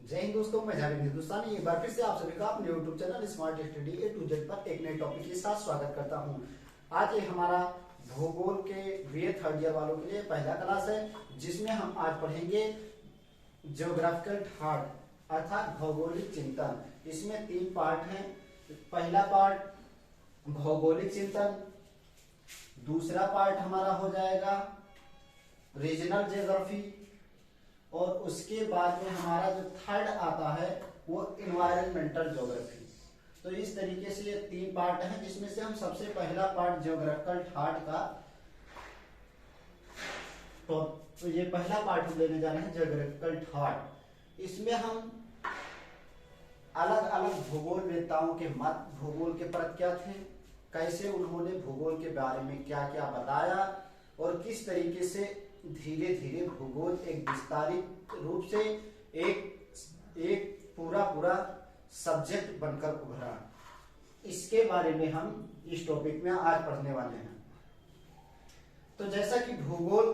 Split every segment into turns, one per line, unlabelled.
जय हिंद दोस्तों, मैं जावेद हिंदुस्तानी एक बार फिर से आप सभी का अपने YouTube channel smart study A to Z पर एक नए टॉपिक के साथ स्वागत करता हूं। आज ये हमारा भूगोल के बीए थर्ड ईयर वालों के लिए पहला क्लास है, जिसमें हम आज पढ़ेंगे ज्योग्राफिकल थॉट अर्थात भौगोलिक चिंतन। इसमें 3 पार्ट हैं। पहला पार्ट भौगोलिक चिंतन, दूसरा पार्ट हमारा हो जाएगा रीजनल ज्योग्राफी, और उसके बाद में हमारा जो थर्ड आता है वो इन्वायरमेंटल ज्योग्राफी। तो इस तरीके से ये 3 पार्ट हैं, जिसमें से हम सबसे पहला पार्ट ज्योग्राफिकल थॉट का, तो ये पहला पार्ट हम लेने जा रहे हैं ज्योग्राफिकल थॉट। इसमें हम अलग अलग भूगोल वेताओं के मत, भूगोल के परत क्या थे, कैसे उन्होंने भूगोल के बारे में क्या क्या बताया, और किस तरीके से धीरे धीरे भूगोल एक विस्तारित रूप से एक पूरा सब्जेक्ट बनकर उभरा। इसके बारे में हम इस टॉपिक में आज पढ़ने वाले हैं। तो जैसा कि भूगोल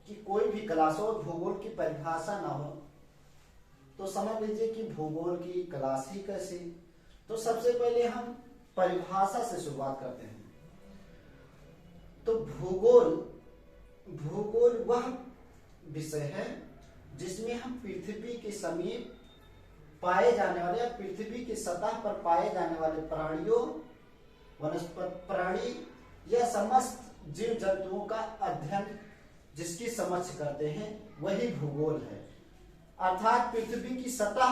की कोई भी क्लास हो, भूगोल की परिभाषा ना हो, तो समझ लीजिए कि भूगोल की क्लास ही कैसी। तो सबसे पहले हम परिभाषा से शुरुआत करते हैं। तो भूगोल वह विषय है जिसमें हम पृथ्वी के समीप पाए जाने वाले या पृथ्वी की सतह पर पाए जाने वाले प्राणियों, वनस्पति प्राणी या समस्त जीव जंतुओं का अध्ययन जिसकी समझ करते हैं, वही भूगोल है। अर्थात पृथ्वी की सतह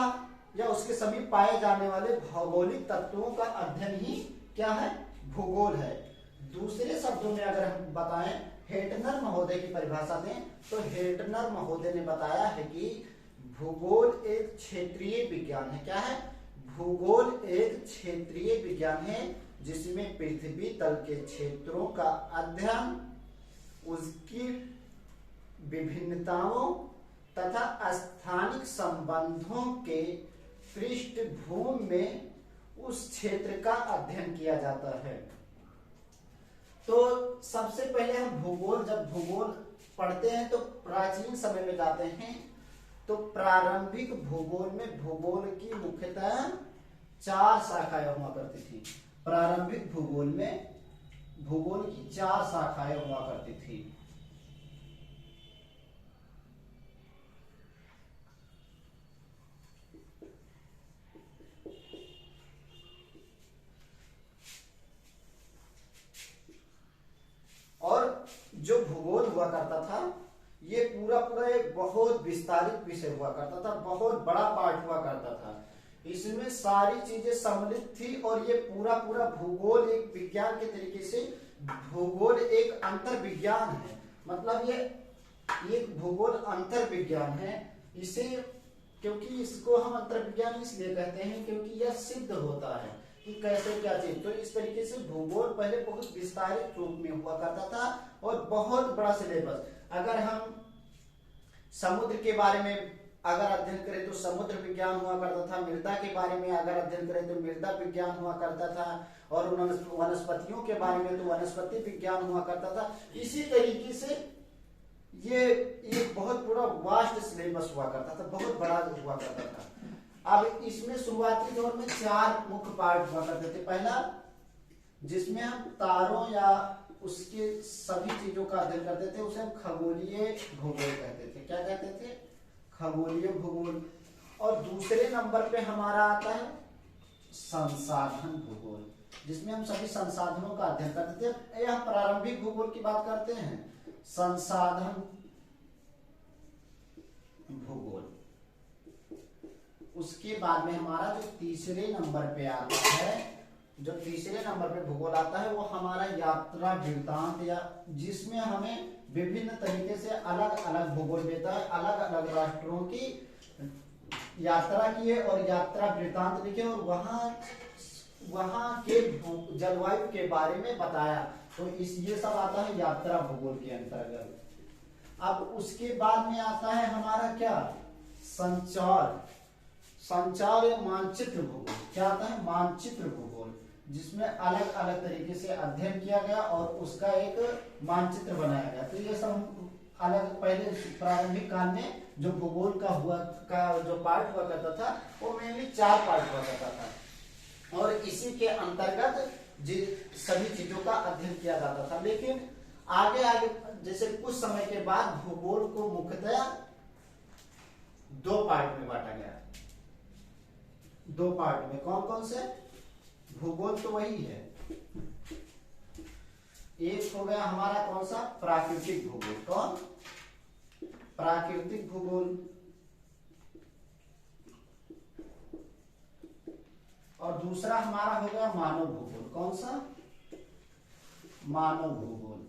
या उसके समीप पाए जाने वाले भौगोलिक तत्वों का अध्ययन ही क्या है, भूगोल है। दूसरे शब्दों में अगर हम बताएं, हेटनर महोदय की परिभाषा दें, तो हेटनर महोदय ने बताया है कि भूगोल एक क्षेत्रीय विज्ञान है। क्या है? भूगोल एक क्षेत्रीय विज्ञान है जिसमें पृथ्वी तल के क्षेत्रों का अध्ययन, उसकी विभिन्नताओं तथा स्थानिक संबंधों के पृष्ठभूमि में उस क्षेत्र का अध्ययन किया जाता है। तो सबसे पहले हम जब भूगोल पढ़ते हैं तो प्राचीन समय में जाते हैं। तो प्रारंभिक भूगोल में भूगोल की मुख्यतः 4 शाखाएं हुआ करती थी। प्रारंभिक भूगोल में भूगोल की 4 शाखाएं हुआ करती थी। और जो भूगोल हुआ करता था, ये पूरा एक बहुत विस्तारित विषय हुआ करता था, बहुत बड़ा पार्ट हुआ करता था। इसमें सारी चीजें सम्मिलित थी, और ये पूरा भूगोल एक विज्ञान के तरीके से, भूगोल एक अंतर विज्ञान है। मतलब ये एक भूगोल अंतर विज्ञान है। इसे, क्योंकि इसको हम अंतर विज्ञान इसलिए कहते हैं क्योंकि यह सिद्ध होता है कि कैसे क्या चीज। तो इस तरीके से भूगोल पहले बहुत विस्तारित रूप में हुआ करता था और बहुत बड़ा सिलेबस। अगर हम समुद्र के बारे में अगर अध्ययन करें तो समुद्र विज्ञान हुआ करता था, मृदा के बारे में अगर अध्ययन करें तो मृदा विज्ञान हुआ करता था, और वनस्पतियों के बारे में तो वनस्पति विज्ञान हुआ करता था। इसी तरीके से ये बहुत पूरा वास्ट सिलेबस हुआ करता था, बहुत बड़ा हुआ करता था। अब इसमें शुरुआती दौर में 4 मुख्य पार्ट हुआ करते थे। पहला, जिसमें हम तारों या उसके सभी चीजों का अध्ययन करते थे, उसे हम खगोलीय भूगोल कहते थे। क्या कहते थे? खगोलीय भूगोल। और दूसरे नंबर पे हमारा आता है संसाधन भूगोल, जिसमें हम सभी संसाधनों का अध्ययन करते थे। यह प्रारंभिक भूगोल की बात करते हैं, संसाधन भूगोल। उसके बाद में हमारा जो तीसरे नंबर पे आता है, जो तीसरे नंबर पे भूगोल आता है, वो हमारा यात्रा वृत्तांत, या जिसमें हमें विभिन्न तरीके से अलग अलग भूगोल देता है, अलग अलग राष्ट्रों की यात्रा की है और यात्रा वृत्तांत लिखे, और वहां के जलवायु के बारे में बताया। तो ये सब आता है यात्रा भूगोल के अंतर्गत। अब उसके बाद में आता है हमारा क्या, संचार या मानचित्र भूगोल। क्या आता है? मानचित्र भूगोल, जिसमें अलग अलग तरीके से अध्ययन किया गया और उसका एक मानचित्र बनाया गया। तो ये सब अलग पहले प्रारंभिक काल में जो भूगोल का जो पार्ट हुआ करता था वो मेनली 4 पार्ट हुआ करता था और इसी के अंतर्गत सभी चीजों का अध्ययन किया जाता था। लेकिन आगे आगे जैसे कुछ समय के बाद भूगोल को मुख्यतया 2 पार्ट में बांटा गया। 2 पार्ट में कौन कौन से? भूगोल तो वही है, एक हो गया हमारा कौन सा? प्राकृतिक भूगोल। कौन? प्राकृतिक भूगोल। और दूसरा हमारा हो गया मानव भूगोल। कौन सा? मानव भूगोल।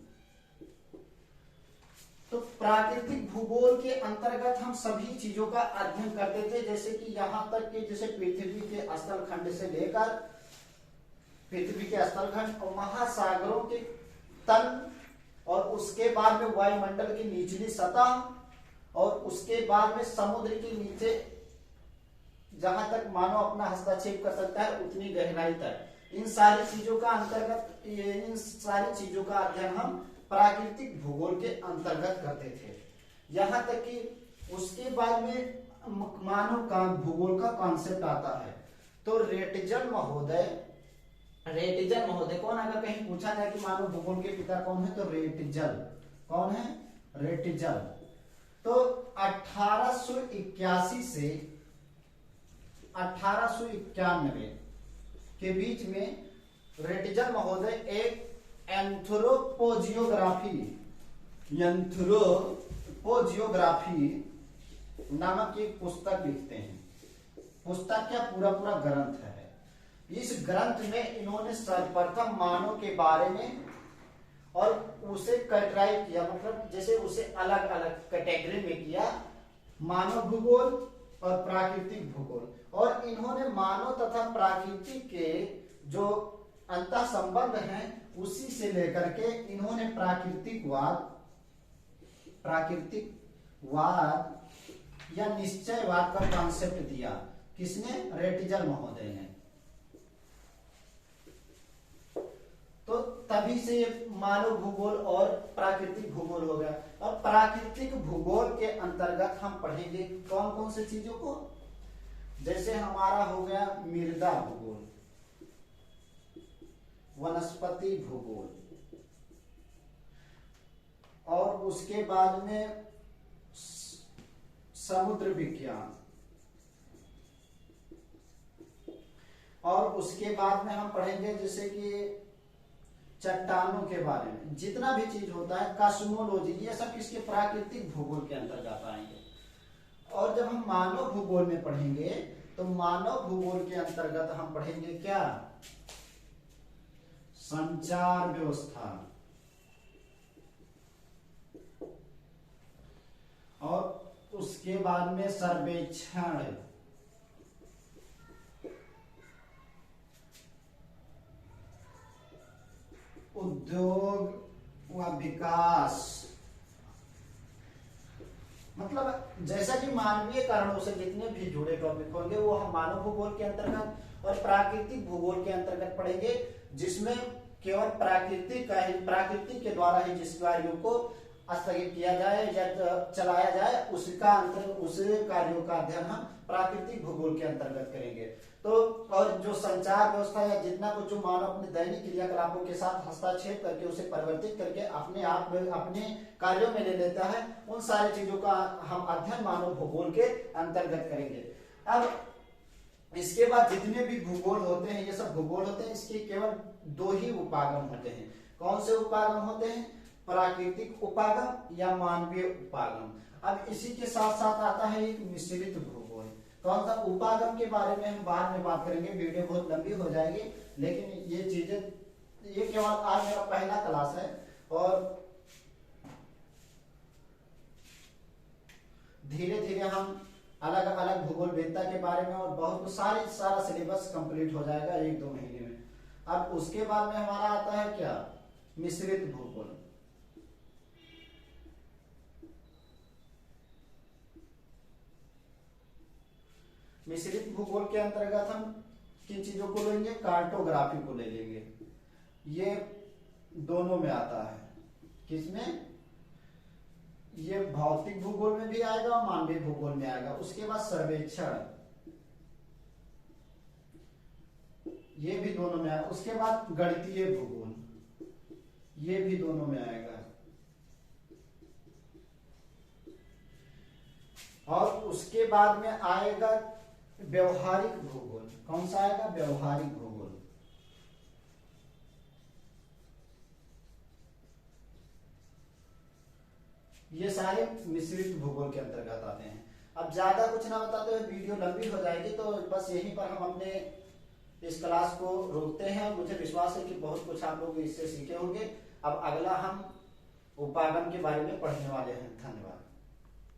तो प्राकृतिक भूगोल के अंतर्गत हम सभी चीजों का अध्ययन करते थे, जैसे कि यहां तक कि जैसे पृथ्वी के स्थल खंड से लेकर पृथ्वी के स्थल खंड और महासागरों के तल और उसके बाद में वायुमंडल की निचली सतह और उसके बाद में समुद्र के नीचे जहां तक मानव अपना हस्तक्षेप कर सकता है उतनी गहराई तक, इन सारी चीजों का अंतर्गत इन सारी चीजों का अध्ययन हम प्राकृतिक भूगोल के अंतर्गत करते थे। यहां तक कि उसके बाद में मानव का भूगोल का कॉन्सेप्ट आता है। तो रेटजल महोदय कौन? अगर कहीं पूछा जाए कि मानव भूगोल के पिता कौन है तो रेटजल। कौन है? रेटजल। तो 1881 से 1891 के बीच में रेटजल महोदय एक एंथ्रोपोजियोग्राफी नामक एक पुस्तक लिखते हैं। पुस्तक क्या? पूरा पूरा ग्रंथ है। इस ग्रंथ में इन्होंने सर्वप्रथम मानव के बारे में और उसे कैटेगराइज किया, मतलब जैसे उसे अलग अलग कैटेगरी में किया, मानव भूगोल और प्राकृतिक भूगोल। और इन्होंने मानव तथा प्रकृति के जो अंतः संबंध हैं उसी से लेकर के इन्होंने प्राकृतिकवाद या निश्चयवाद का कॉन्सेप्ट दिया। किसने? रेटजल महोदय ने। तो तभी से मानव भूगोल और प्राकृतिक भूगोल हो गया। और प्राकृतिक भूगोल के अंतर्गत हम पढ़ेंगे कौन कौन से चीजों को? जैसे हमारा हो गया मृदा भूगोल, वनस्पति भूगोल, और उसके बाद में समुद्र विज्ञान, और उसके बाद में हम पढ़ेंगे जैसे कि चट्टानों के बारे में। जितना भी चीज होता है, कॉस्मोलॉजी, ये सब किसके? प्राकृतिक भूगोल के अंतर्गत आएंगे। और जब हम मानव भूगोल में पढ़ेंगे तो मानव भूगोल के अंतर्गत हम पढ़ेंगे क्या? संचार व्यवस्था, और उसके बाद में सर्वेक्षण, उद्योग व विकास, मतलब जैसा कि मानवीय कारणों से जितने भी जुड़े टॉपिक होंगे वो हम मानव भूगोल के अंतर्गत और प्राकृतिक भूगोल के अंतर्गत पढ़ेंगे, जिसमें केवल प्राकृतिक के द्वारा ही जिस कार्यों को स्थगित किया जाए या चलाया जाए उस कार्यों का अध्ययन हम प्राकृतिक भूगोल के अंतर्गत करेंगे। तो और जो संचार व्यवस्था या जितना कुछ जो मानव अपने दैनिक क्रियाकलापों के साथ हस्तक्षेप करके उसे परिवर्तित करके अपने आप में अपने कार्यों में ले लेता है, उन सारी चीजों का हम अध्ययन मानव भूगोल के अंतर्गत करेंगे। अब इसके बाद जितने भी भूगोल होते हैं, ये सब भूगोल होते हैं, इसके केवल 2 ही उपागम होते हैं। कौन से उपागम होते हैं? प्राकृतिक उपागम या मानवीय उपागम। अब इसी के साथ साथ आता है एक मिश्रित भूगोल। कौन सा? उपागम के बारे में हम बाद में बात करेंगे, वीडियो बहुत लंबी हो जाएगी, लेकिन ये चीजें ये केवल आज मेरा पहला क्लास है और धीरे धीरे हम अलग अलग भूगोल वेदता के बारे में और बहुत सारा सिलेबस कंप्लीट हो जाएगा 1-2 महीने में। अब उसके बाद में हमारा आता है क्या? मिश्रित भूगोल। मिश्रित भूगोल के अंतर्गत हम किन चीजों को लेंगे? कार्टोग्राफी को ले लेंगे। ये दोनों में आता है। किसमें? ये भौतिक भूगोल में भी आएगा और मानवीय भूगोल में आएगा। उसके बाद सर्वेक्षण, ये भी दोनों में आएगा। उसके बाद गणितीय भूगोल, ये भी दोनों में आएगा। और उसके बाद में आएगा व्यवहारिक भूगोल। कौन सा आएगा? व्यवहारिक भूगोल। ये सारे मिश्रित भूगोल के अंतर्गत आते हैं। अब ज्यादा कुछ ना बताते हुए वीडियो लंबी हो जाएगी, तो बस यहीं पर हम अपने इस क्लास को रोकते हैं। मुझे विश्वास है कि बहुत कुछ आप लोग इससे सीखे होंगे। अब अगला हम उपागम के बारे में पढ़ने वाले हैं। धन्यवाद।